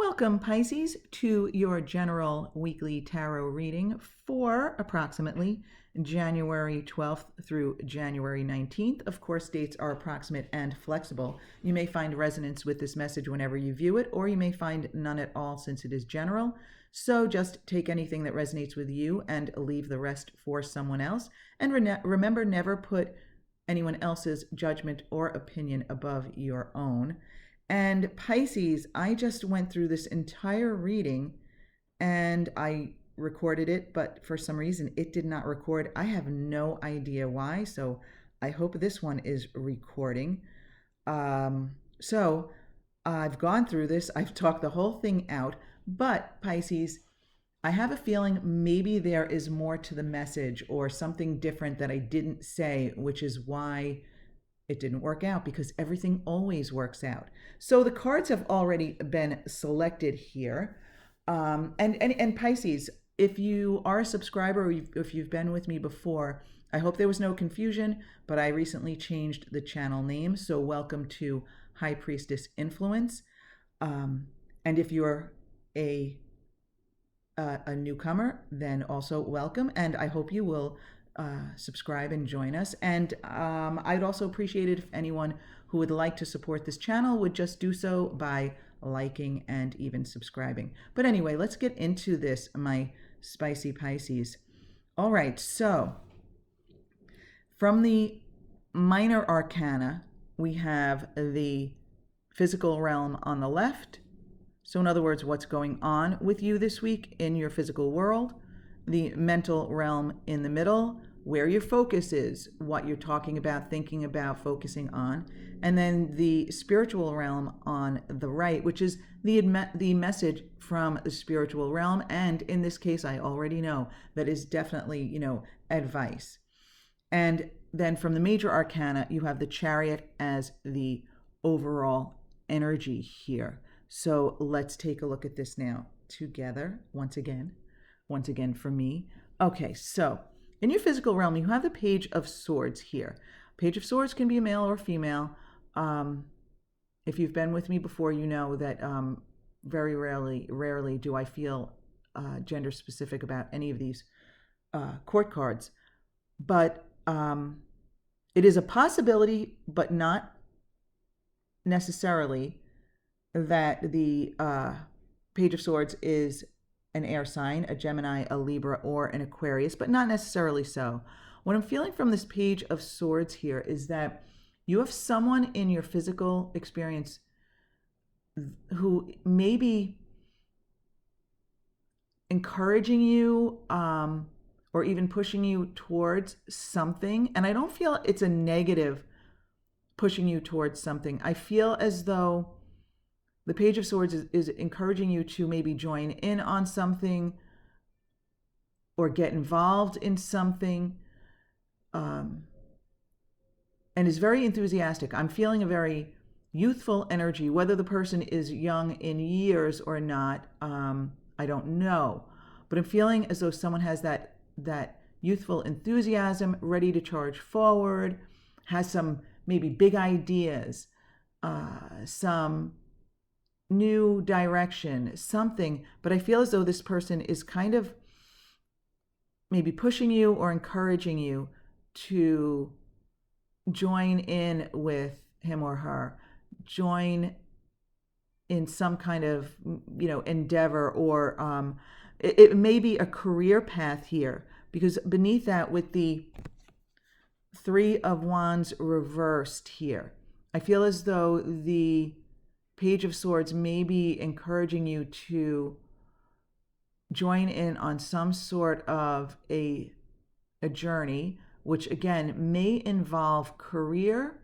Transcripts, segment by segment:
Welcome, Pisces, to your general weekly tarot reading for approximately January 12th through January 19th. Of course, dates are approximate and flexible. You may find resonance with this message whenever you view it, or you may find none at all since it is general. So just take anything that resonates with you and leave the rest for someone else. And remember, never put anyone else's judgment or opinion above your own. And Pisces, I just went through this entire reading and I recorded it, but for some reason it did not record. I have no idea why, so I hope this one is recording. So I've gone through this, I've talked the whole thing out, but Pisces, I have a feeling maybe there is more to the message or something different that I didn't say, which is why it didn't work out, because everything always works out. So the cards have already been selected here. And Pisces, if you are a subscriber or if you've been with me before, I hope there was no confusion, but I recently changed the channel name. So welcome to High Priestess Influence. And if you're a newcomer, then also welcome. And I hope you will subscribe and join us. And I'd also appreciate it if anyone who would like to support this channel would just do so by liking and even subscribing. But anyway, let's get into this, my spicy Pisces. All right, so from the minor arcana, we have the physical realm on the left. So in other words, what's going on with you this week in your physical world. The mental realm in the middle, where your focus is, what you're talking about, thinking about, focusing on. And then the spiritual realm on the right, which is the message from the spiritual realm. And in this case, I already know that is definitely, advice. And then from the major arcana, you have the Chariot as the overall energy here. So let's take a look at this now together once again for me. Okay, so in your physical realm, you have the Page of Swords here. Page of Swords can be a male or female. If you've been with me before, you know that very rarely do I feel gender specific about any of these court cards. But it is a possibility, but not necessarily, that the Page of Swords is an air sign, a Gemini, a Libra, or an Aquarius, but not necessarily so. What I'm feeling from this Page of Swords here is that you have someone in your physical experience who may be encouraging you or even pushing you towards something. And I don't feel it's a negative pushing you towards something. I feel as though the Page of Swords is encouraging you to maybe join in on something or get involved in something, and is very enthusiastic. I'm feeling a very youthful energy. Whether the person is young in years or not, I don't know. But I'm feeling as though someone has that youthful enthusiasm, ready to charge forward, has some maybe big ideas, some new direction, something. But I feel as though this person is kind of maybe pushing you or encouraging you to join in with him or her, join in some kind of endeavor, or it may be a career path here, because beneath that, with the Three of Wands reversed here, I feel as though the Page of Swords may be encouraging you to join in on some sort of a journey, which again may involve career.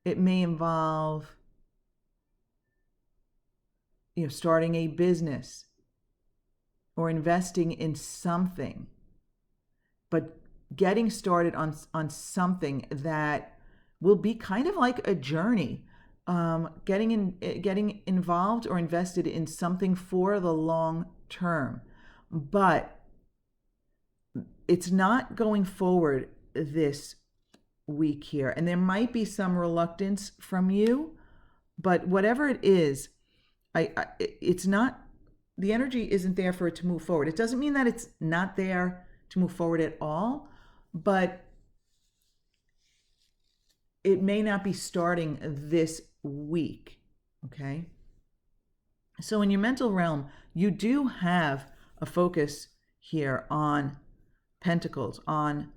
It may involve starting a business or investing in something, but getting started on something that will be kind of like a journey. Getting involved or invested in something for the long term, but it's not going forward this week here. And there might be some reluctance from you, but whatever it is, it's not, the energy isn't there for it to move forward. It doesn't mean that it's not there to move forward at all, but it may not be starting this week. Okay. So in your mental realm, you do have a focus here on pentacles, on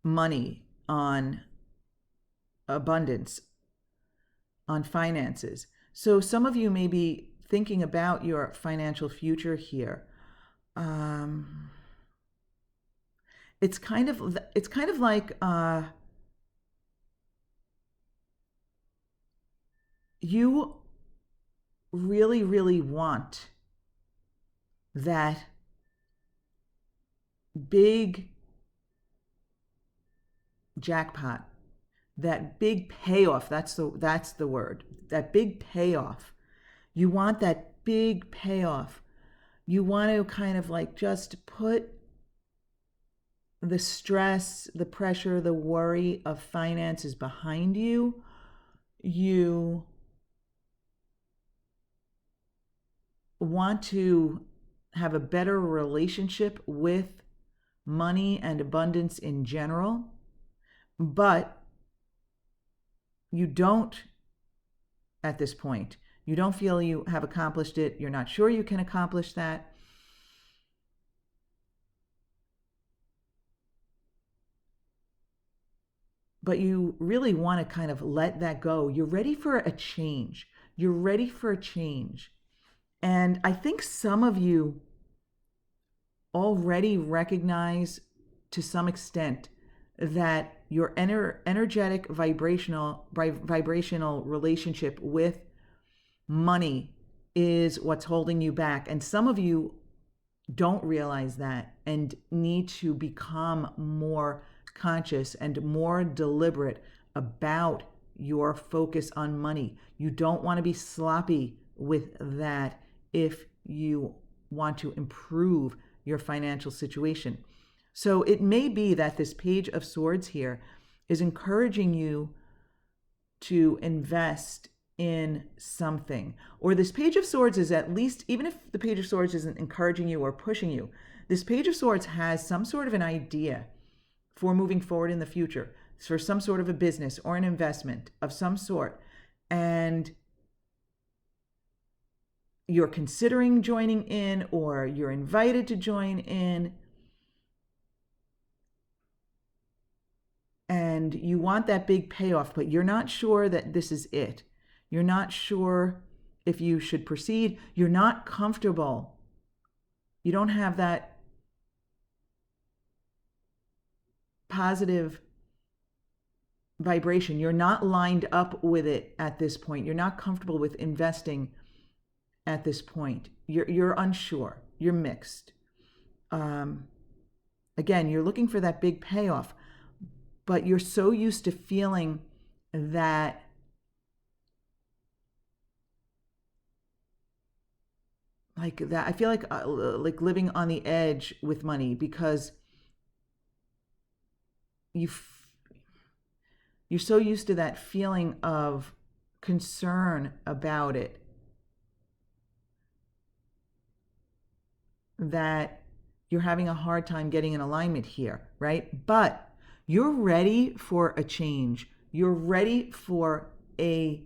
money, on abundance, on finances. So some of you may be thinking about your financial future here. It's kind of like you really, really want that big jackpot, that big payoff. That's the word. That big payoff. You want that big payoff. You want to kind of like just put the stress, the pressure, the worry of finances behind you. You want to have a better relationship with money and abundance in general, but you don't, at this point, you don't feel you have accomplished it. You're not sure you can accomplish that. But you really want to kind of let that go. You're ready for a change. You're ready for a change. And I think some of you already recognize to some extent that your energetic vibrational relationship with money is what's holding you back. And some of you don't realize that and need to become more conscious and more deliberate about your focus on money. You don't want to be sloppy with that if you want to improve your financial situation. So it may be that this Page of Swords here is encouraging you to invest in something. Or this Page of Swords is, at least, even if the Page of Swords isn't encouraging you or pushing you, this Page of Swords has some sort of an idea for moving forward in the future, for some sort of a business or an investment of some sort. And you're considering joining in, or you're invited to join in, and you want that big payoff, but you're not sure that this is it. You're not sure if you should proceed. You're not comfortable. You don't have that positive vibration. You're not lined up with it at this point. You're not comfortable with investing at this point. You're unsure. You're mixed. Again, you're looking for that big payoff, but you're so used to feeling that like that. I feel like living on the edge with money, because you're so used to that feeling of concern about it that you're having a hard time getting in alignment here, right? But you're ready for a change. You're ready for a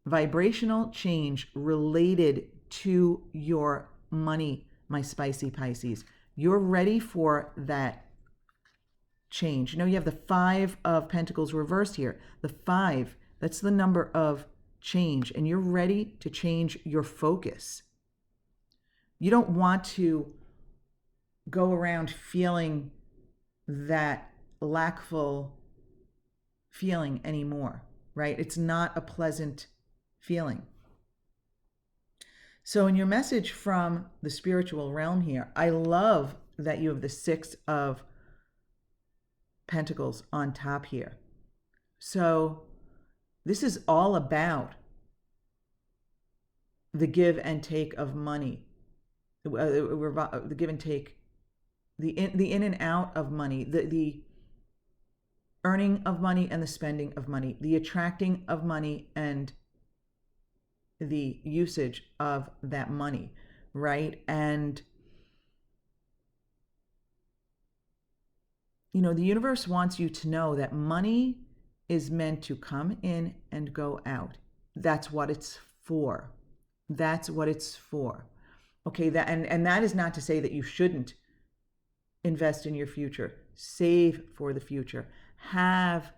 vibrational change related to your money, my spicy Pisces. You're ready for that change. You know, you have the Five of Pentacles reversed here. The 5, that's the number of change, and you're ready to change your focus. You don't want to go around feeling that lackful feeling anymore, right? It's not a pleasant feeling. So in your message from the spiritual realm here, I love that you have the 6 of Pentacles on top here. So this is all about the give and take of money, the give and take, the in and out of money, the earning of money and the spending of money, the attracting of money and the usage of that money, right? And, you know, the universe wants you to know that money is meant to come in and go out. That's what it's for. That's what it's for. Okay, that and that is not to say that you shouldn't invest in your future, save for the future, have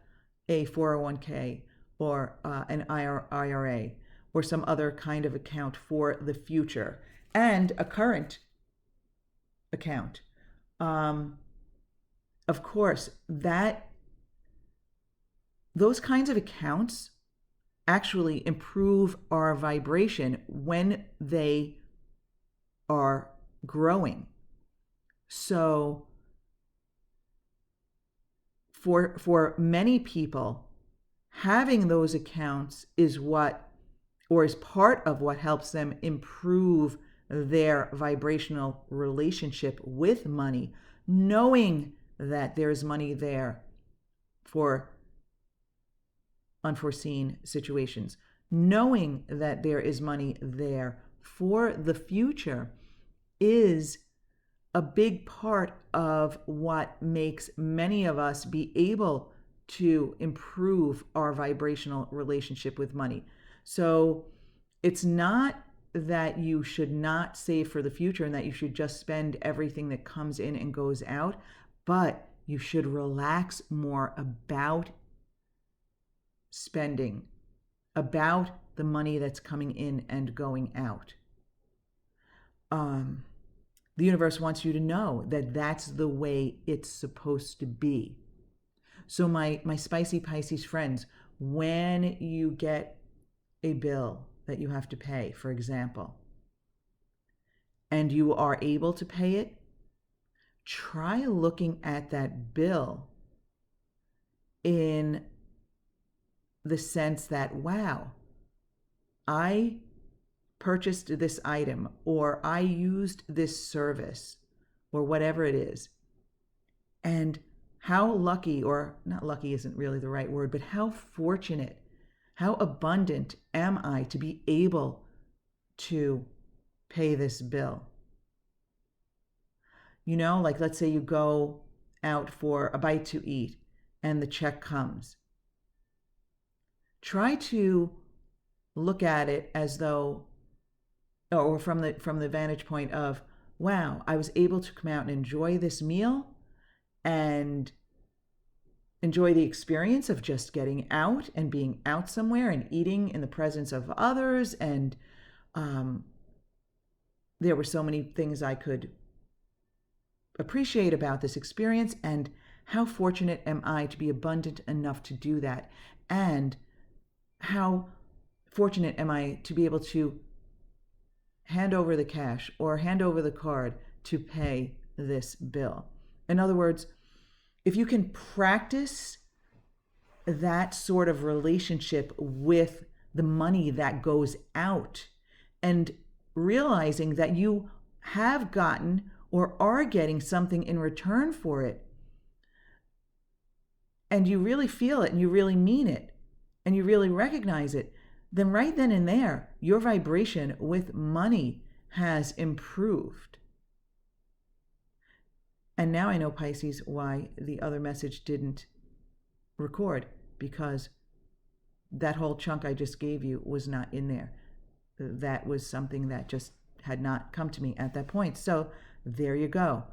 a 401k or an IRA or some other kind of account for the future, and a current account. Of course, those kinds of accounts actually improve our vibration when they are growing. So for many people, having those accounts is part of what helps them improve their vibrational relationship with money, knowing that there's money there for unforeseen situations, knowing that there is money there for the future is a big part of what makes many of us be able to improve our vibrational relationship with money. So it's not that you should not save for the future and that you should just spend everything that comes in and goes out, but you should relax more about spending, about the money that's coming in and going out. The universe wants you to know that that's the way it's supposed to be. So my spicy Pisces friends, when you get a bill that you have to pay, for example, and you are able to pay it, try looking at that bill in the sense that, wow, I purchased this item, or I used this service, or whatever it is. And how lucky, or not lucky isn't really the right word, but how fortunate, how abundant am I to be able to pay this bill? You know, like let's say you go out for a bite to eat and the check comes. Try to look at it as though, or from the vantage point of, wow, I was able to come out and enjoy this meal and enjoy the experience of just getting out and being out somewhere and eating in the presence of others. And there were so many things I could appreciate about this experience, and how fortunate am I to be abundant enough to do that? And how fortunate am I to be able to hand over the cash or hand over the card to pay this bill? In other words, if you can practice that sort of relationship with the money that goes out, and realizing that you have gotten or are getting something in return for it, and you really feel it and you really mean it and you really recognize it, then right then and there, your vibration with money has improved. And now I know, Pisces, why the other message didn't record, because that whole chunk I just gave you was not in there. That was something that just had not come to me at that point. So there you go.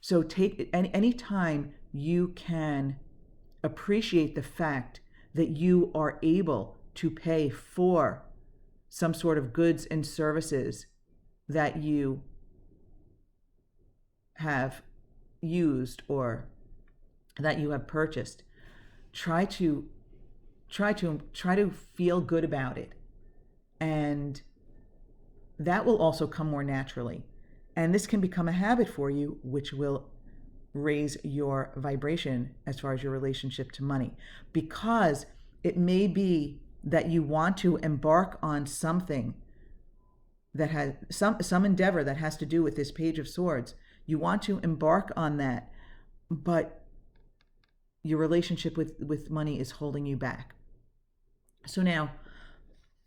So take any time you can appreciate the fact that you are able to pay for some sort of goods and services that you have used or that you have purchased. Try to feel good about it, and that will also come more naturally. And this can become a habit for you, which will raise your vibration as far as your relationship to money, because it may be that you want to embark on something that has some endeavor that has to do with this Page of Swords. You want to embark on that, but your relationship with money is holding you back. So now,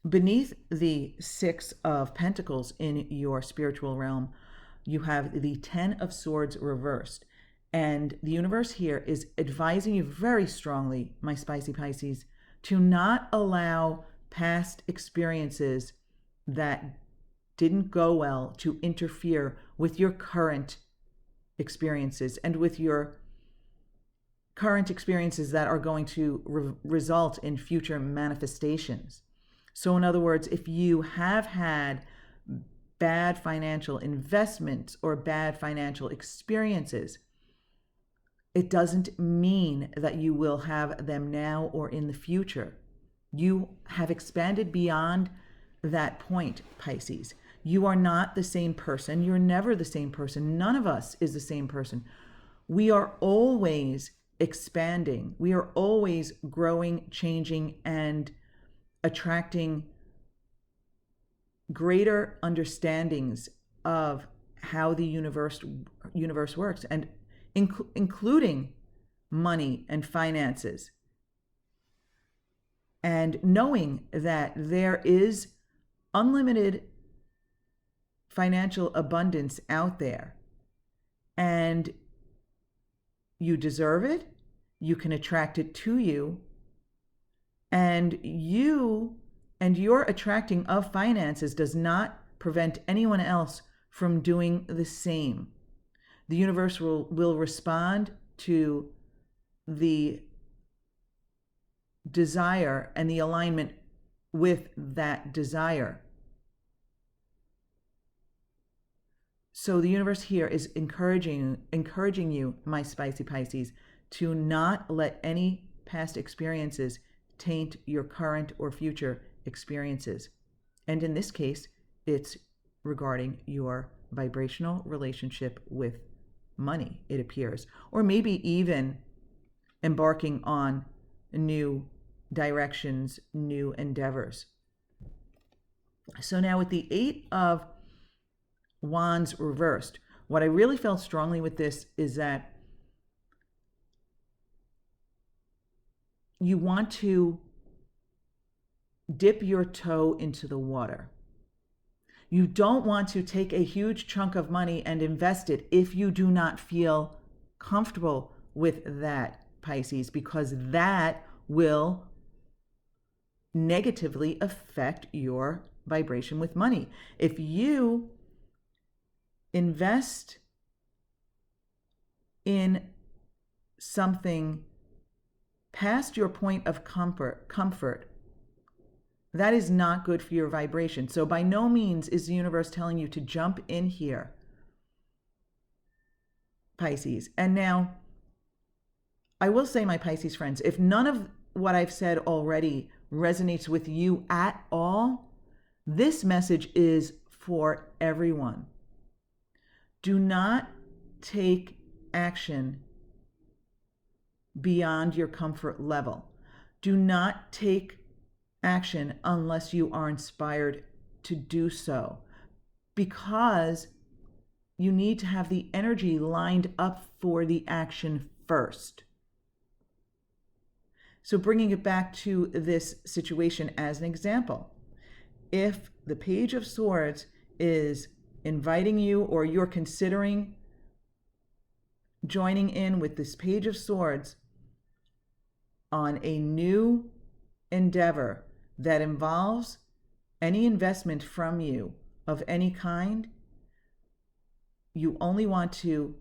Beneath the Six of Pentacles in your spiritual realm, you have the Ten of Swords reversed. And the universe here is advising you very strongly, my spicy Pisces, to not allow past experiences that didn't go well to interfere with your current experiences and with your current experiences that are going to result in future manifestations. So in other words, if you have had bad financial investments or bad financial experiences, it doesn't mean that you will have them now or in the future. You have expanded beyond that point, Pisces. You are not the same person. You're never the same person. None of us is the same person. We are always expanding. We are always growing, changing, and attracting greater understandings of how the universe works, and including money and finances, and knowing that there is unlimited financial abundance out there, and you deserve it, you can attract it to you, and your attracting of finances does not prevent anyone else from doing the same. The universe will respond to the desire and the alignment with that desire. So the universe here is encouraging you, my spicy Pisces, to not let any past experiences taint your current or future experiences. And in this case, it's regarding your vibrational relationship with money, it appears, or maybe even embarking on new directions, new endeavors. So now with the Eight of Wands reversed, what I really felt strongly with this is that you want to dip your toe into the water. You don't want to take a huge chunk of money and invest it if you do not feel comfortable with that, Pisces, because that will negatively affect your vibration with money. If you invest in something past your point of comfort, that is not good for your vibration. So by no means is the universe telling you to jump in here, Pisces. And now, I will say, my Pisces friends, if none of what I've said already resonates with you at all, this message is for everyone. Do not take action beyond your comfort level. Do not take action unless you are inspired to do so, because you need to have the energy lined up for the action first. So bringing it back to this situation as an example, if the Page of Swords is inviting you, or you're considering joining in with this Page of Swords on a new endeavor that involves any investment from you of any kind, you only want to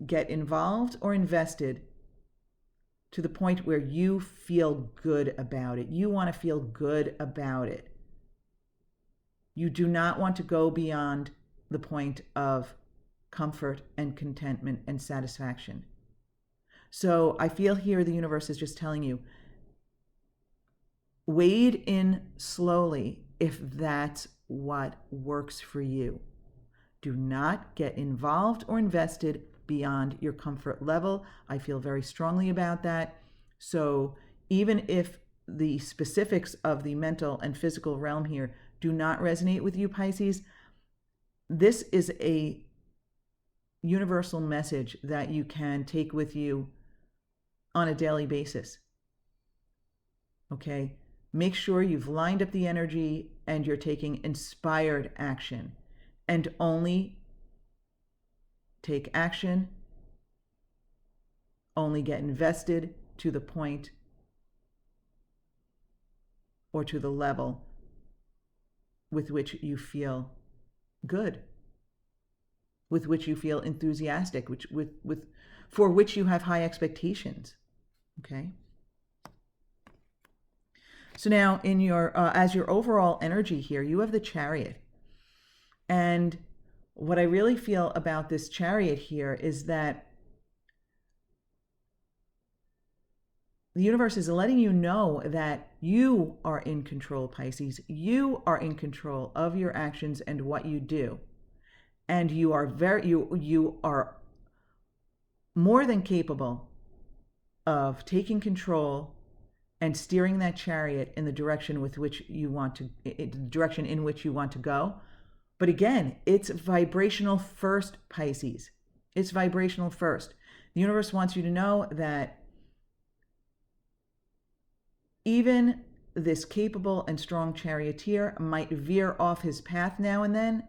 get involved or invested to the point where you feel good about it. You want to feel good about it. You do not want to go beyond the point of comfort and contentment and satisfaction. So I feel here the universe is just telling you, wade in slowly if that's what works for you. Do not get involved or invested beyond your comfort level. I feel very strongly about that. So even if the specifics of the mental and physical realm here do not resonate with you, Pisces, this is a universal message that you can take with you on a daily basis. Okay? make sure you've lined up the energy and you're taking inspired action, and only take action, only get invested to the point or to the level with which you feel good, with which you feel enthusiastic, for which you have high expectations. Okay. So now, in your as your overall energy here, you have the Chariot, and what I really feel about this Chariot here is that the universe is letting you know that you are in control, Pisces. You are in control of your actions and what you do. And you are you are more than capable of taking control and steering that chariot in the direction with which you want to, the direction in which you want to go. But again, it's vibrational first, Pisces. It's vibrational first. The universe wants you to know that even this capable and strong charioteer might veer off his path now and then,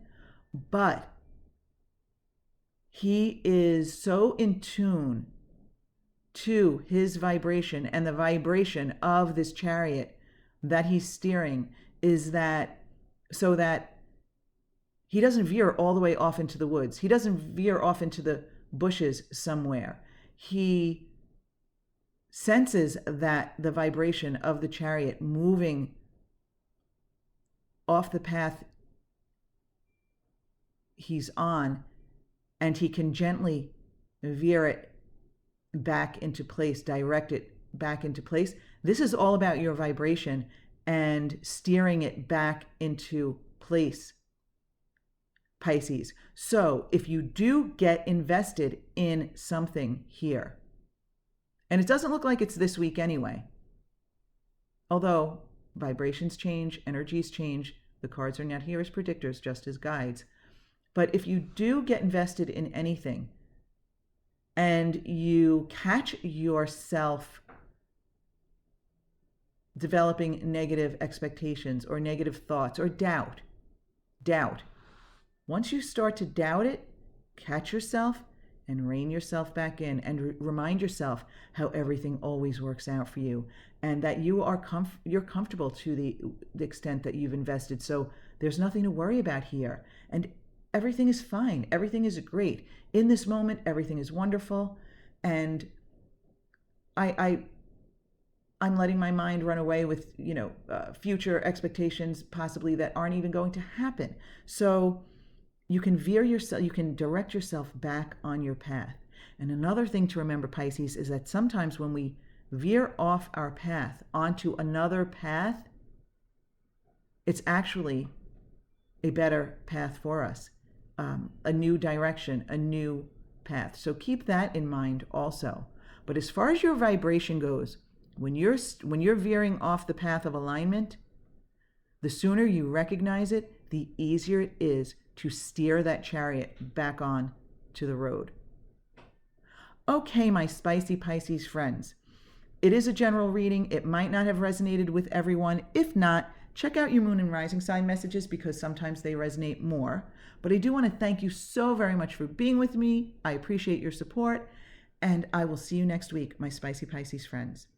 but he is so in tune to his vibration, and the vibration of this chariot that he's steering is that so that he doesn't veer all the way off into the woods. He doesn't veer off into the bushes somewhere. He senses that the vibration of the chariot moving off the path he's on, and he can gently veer it back into place, direct it back into place. This is all about your vibration and steering it back into place, Pisces. So if you do get invested in something here, and it doesn't look like it's this week anyway, although vibrations change, energies change, the cards are not here as predictors, just as guides. But if you do get invested in anything and you catch yourself developing negative expectations or negative thoughts or doubt, once you start to doubt it, catch yourself and rein yourself back in and remind yourself how everything always works out for you, and that you're comfortable to the extent that you've invested. So there's nothing to worry about here, and everything is fine. Everything is great in this moment. Everything is wonderful, and I'm letting my mind run away with future expectations possibly that aren't even going to happen. So you can you can direct yourself back on your path. And another thing to remember, Pisces, is that sometimes when we veer off our path onto another path, it's actually a better path for us, a new direction, a new path. So keep that in mind also. But as far as your vibration goes, when you're veering off the path of alignment, the sooner you recognize it, the easier it is to steer that chariot back on to the road. Okay, my spicy Pisces friends, it is a general reading. It might not have resonated with everyone. If not, check out your moon and rising sign messages, because sometimes they resonate more. But I do want to thank you so very much for being with me. I appreciate your support, and I will see you next week, my spicy Pisces friends.